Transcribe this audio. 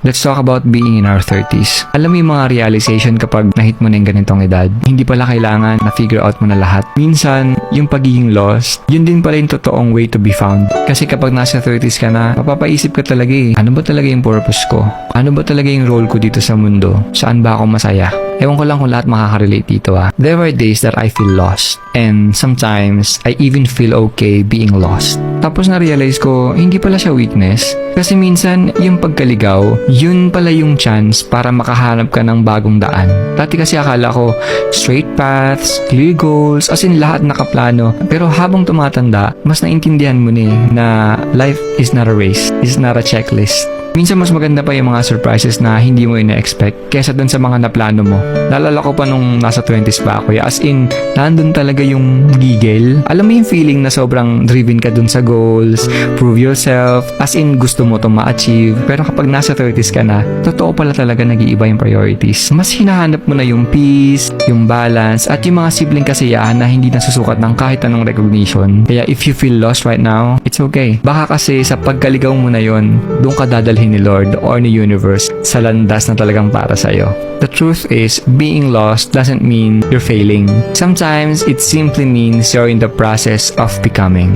Let's talk about being in our 30s. Alam mo yung mga realization kapag nahit mo na yung ganitong edad. Hindi pala kailangan na figure out mo na lahat. Minsan, yung pagiging lost, yun din pala yung totoong way to be found. Kasi kapag nasa 30s ka na, mapapaisip ka talaga ano ba talaga yung purpose ko? Ano ba talaga yung role ko dito sa mundo? Saan ba ako masaya? Ewan ko lang kung lahat makaka-relate dito There were days that I feel lost. And sometimes, I even feel okay being lost. Tapos na-realize ko, hindi pala siya weakness. Kasi minsan, yung pagkaligaw, yun pala yung chance para makahanap ka ng bagong daan. Dati kasi akala ko, straight paths, clear goals, as in lahat nakaplano. Pero habang tumatanda, mas naintindihan mo na life is not a race, is not a checklist. Minsan mas maganda pa yung mga surprises na hindi mo ina-expect kesa dun sa mga naplano mo. Naalala ko pa nung nasa 20s pa ako. As in, nandun talaga yung gigil. Alam mo yung feeling na sobrang driven ka dun sa goals, prove yourself, as in gusto mo itong ma-achieve. Pero kapag nasa 30s ka na, totoo pala talaga nag-iiba yung priorities. Mas hinahanap mo na yung peace, yung balance, at yung mga simpleng kasiyahan na hindi nasusukat ng kahit anong recognition. Kaya if you feel lost right now, it's okay. Baka kasi sa pagkaligaw mo na yon, doon ka dadalhin ni Lord or ni universe sa landas na talagang para sa'yo. The truth is, being lost doesn't mean you're failing. Sometimes, it simply means you're in the process of becoming.